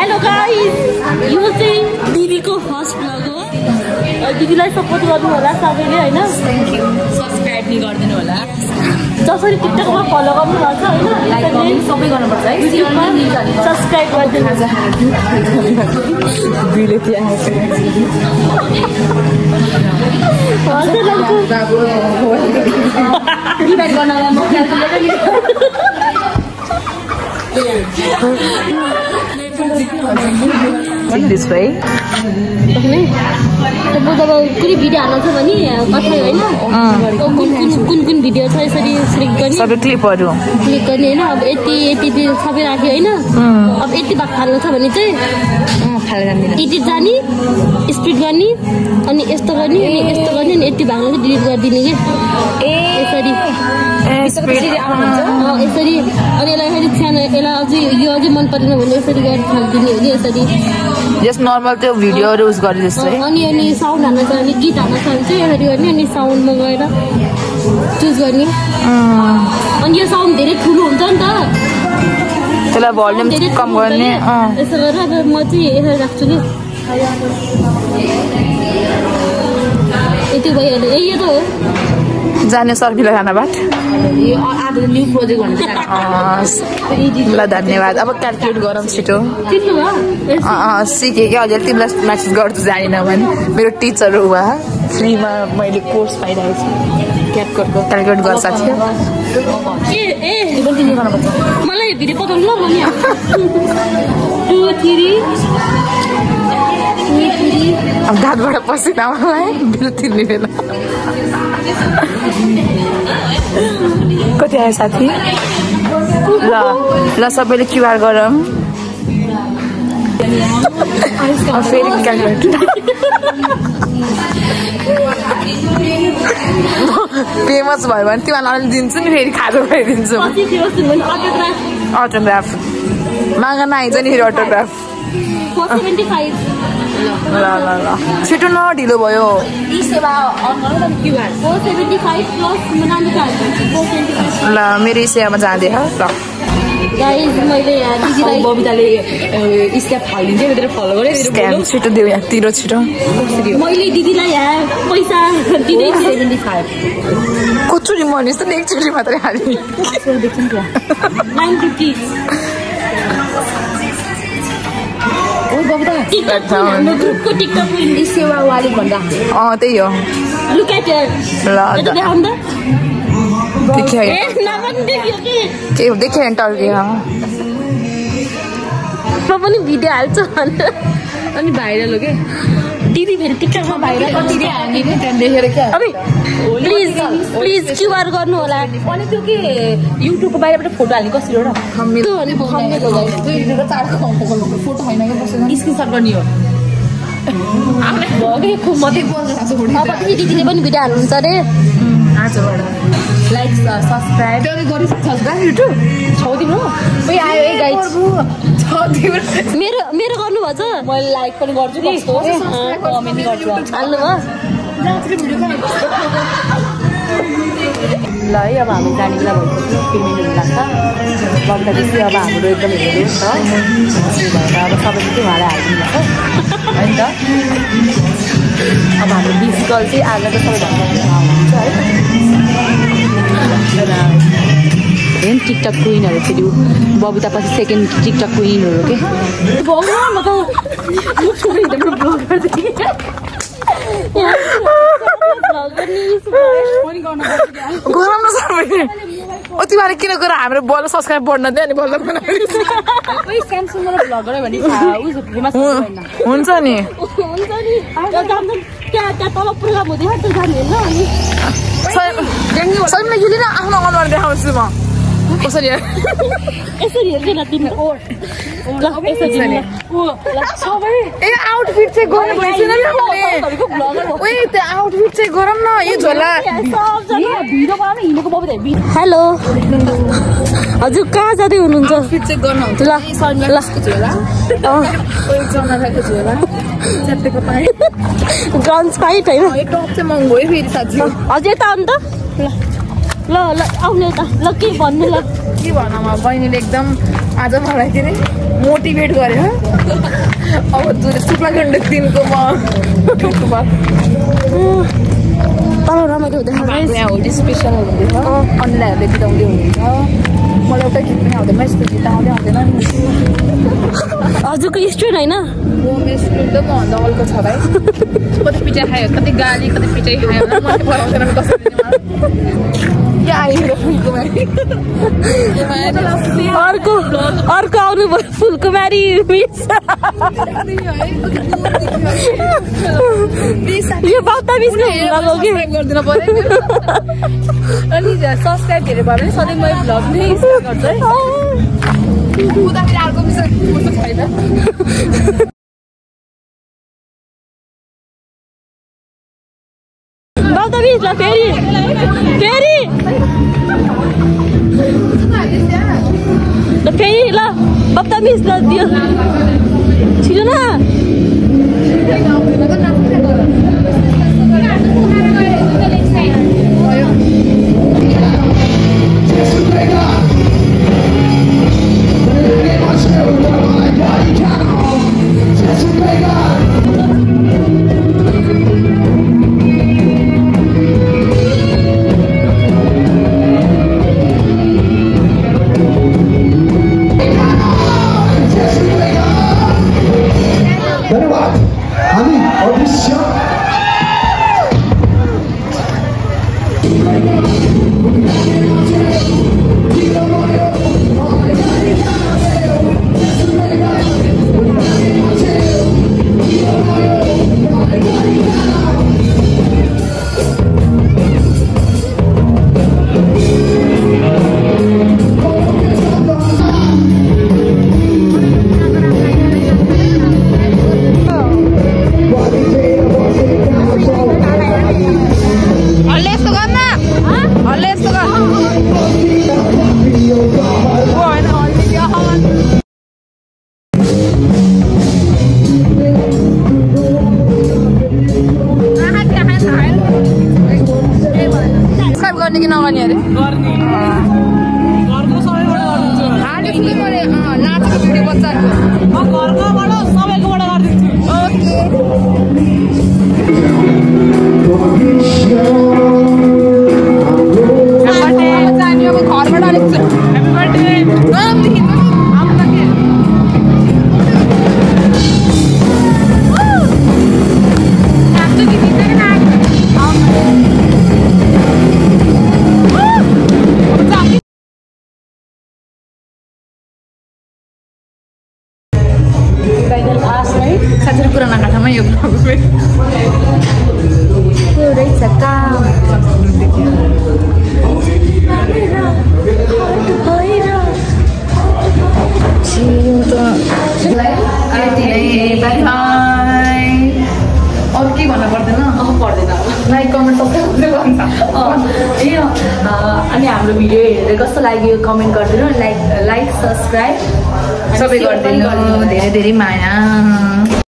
Hello guys, यो चाहिँ दिदीको फर्स्ट भ्लग हो। दिदीलाई सपोर्ट गर्नु होला सबैले हैन। Thank you. सब्स्क्राइब नि गर्दिनु होला। जसरी टिकटकमा फलो गर्नु भएको छ हैन, लाइक सबै गर्नुपर्छ है। सब्स्क्राइब गर्दिनु होला। बिले के आएको डिभाइड गर्नलाई म क्याल्कुलेटर दिस भाइ जब कुनै भिडियो हाल्नु छ भने कथा होइन कुन कुन भिडियो छ यसरी क्लिक गर्ने सबै क्लिपहरू क्लिक गर्ने होइन। अब यति सबै राख्यो होइन। अब यति भाग फाल्नु छ भने चाहिँ एडिट जाने स्पिड गर्ने अनि यस्तो गर्ने अनि यस्तो गर्ने अनि यति भागमा चाहिँ डिलिट गरिदिने कि यसरी यसरी अनि यसलाई फेरि सानो यसलाई अझै यो अझै मन परेन भने यसरी गरेर फालिदिने हो कि यसरी जस्ट नर्मल त्यो भिडियोहरू युज गरे जस्तै। अनि साउन्ड हाल्न छ भने गीत हाल्न छ भने चाहिँ यसरी गर्ने अनि साउन्डमा गएर चुज गर्ने। अनि यो साउन्ड धेरै ठुलो हुन्छ नि त, त्यसलाई भोल्युम कम गर्ने। यसो गरेर अब म चाहिँ यसरी राख्छु कि यति भइहाल्यो। यो त हो जाने सर्किल खाना बात। न्यू प्रोजेक्ट भन्नु ल धन्यवाद। अब क्यालकुलेट गरौँ छिटो। सिकेँ क्या अझै तिमीलाई म्यासेज गर्छु जानिनँ भने। मेरो टिचर हो उहाँ, फ्रीमा मैले कोर्स पाइरहेको छु क्यालकुलेट गर्न सक्छु। मलाई भिडियो पठाउनु ल मम्मी। 2 3 अब दाँतबाट पसिना मलाई बिल तिर्ने बेला। कति आयो साथी? ल सबैले क्युआर गरौँ। फेरि क्यालकुलेट फेमस भयो भने तिमीलाई अलिक दिन्छु नि, फेरि खाजा गरिदिन्छु। अटोग्राफ माग नआइज नि फेरि अटोग्राफ। 475 ल छिटो न ढिलो भयो। ई सेवा अन गर्नु न क्युआर 475 प्लस नानी कार्ड 475। ल मेरो सेवामा जाँदै ह। ल गाइस मैले यहाँ दिदीलाई बबिताले स्ट्याप हालिदिन्छ मेरो फलो गरे स्क्याम छिटो देऊ यहाँ तिरो छिटो। मैले दिदीलाई यहाँ पैसा दिँदै 75 कचुरी मनिस त एकचोटि मात्रै हाल्ने। 950 ओ बबिता हाम्रो ग्रुपको टिकटक ई सेवा वाले भन्दा त्यही हो। Look at here. ल देखाउँ त। देखियो ए नभन् देखियो कि के देखियो नि टर्की। म पनि भिडियो हाल्छु अनि भाइरल हो के दिदी फेरि टिकटकमा भाइरल दिदी हामी नि त्यहाँ देखेर के अरे प्लिज क्युआर गर्नु होला। अनि त्यो के युट्युबको बाहिरबाट फोटो हाल्ने कसरी हो र? त्यो अनि थम्बनेल हो गाइस। फोटो हैन के बसेन स्क्रिनशट गर्ने हो। भगे खुब मते बोल्न सक्छु फोटो। अब दिदीले पनि भिडियो हाल्नुहुन्छ अरे। आजबाट लाइक सब्स्क्राइब त्यो गरि सक्छस् बा युट्युब 6 दिन हो। ओइ आयो ए गाइस 6 दिन मेरो गर्नु भछ। मैले लाइक पनि गर्छु कस्तो कमेन्ट गर्छु हाल्नु भयो। ल है अब हामी जाने बेला भइसक्यो। पेमेन्ट हुन लाग्छ बबिता बेसी अब हाम्रो एकदम हेर्नु छ भएर अब सबैले चाहिँ उहाँलाई हालिदिनु भएको होइन त। अब हाम्रो डिजिटल चाहिँ आज त सबैभन्दा हुन्छ है। हेर्नु टिकटक क्विनहरू फेरि बबिता पछि सेकेन्ड टिकटक क्विनहरू के म त गरम न सबै तिमीहरूले किन गएर हाम्रो बल सब्सक्राइब बढ्न दियो अनि बल्ल हुन्छ नि युले न आफ्नो अनुहार देखाउँछु म कसरी यसरी हेर्दैन तिमी ए आउटफिट चाहिँ गर्नु भएछ नि ओए त्यो आउटफिट चाहिँ गरौँ न यो झोला। हेलो हजुर कहाँ जाँदै हुनुहुन्छ? फिट चाहिँ गर्न हुन्छ ल ग्राउन्ड फाइट होइन टप चाहिँ महँगो है फेरि साथी। हजुर यता आउनु त। ल ल आउनु यता ल के भन्नु ल के भनौँ अब बहिनीले एकदम आज मलाई के अरे मोटिभेट गर्यो अब शुक्लाखण्ड दिनको म तल रमाइलो हुँदैन यहाँ होली स्पेसल हुँदैछ अनिलाहरूले बिताउँदै हुनुहुन्छ मलाई एउटा गीत पनि आउँदैन यस्तो गीत आउँदै आउँदैन नि हजुरको स्टुडेन्ट होइन म मेरो स्टुडेन्ट त मभन्दा अल्को छ भाइ कति पिटाइ खायो कति गाली कति पिटाइ खायो मलाई पढाउँदैन कसरी यहाँ आयो फुलकुमारी अर्को आउनुभयो फुलकुमारी मिस यो बाउता मिसको लगाउ कि गरिदिनु पर्यो अनि सब्सक्राइब धेरै भयो भने सधैँ मैले भ्लग नै स्टार्ट गर्छु है उताखेरि अर्को विषय छैन बाउता मिस ल फेरि ल बाउता मिस ल दियो छिटो न साँच्चै पुराना काठमा यो रहेछ काम अरू के भन्नु पर्दैन पर्दैन लाइक कमेन्ट सबै अनि हाम्रो भिडियो हेरेर कस्तो लाग्यो कमेन्ट गरिदिनु लाइक सब्सक्राइब सबै गरिदिनु धेरै धेरै माया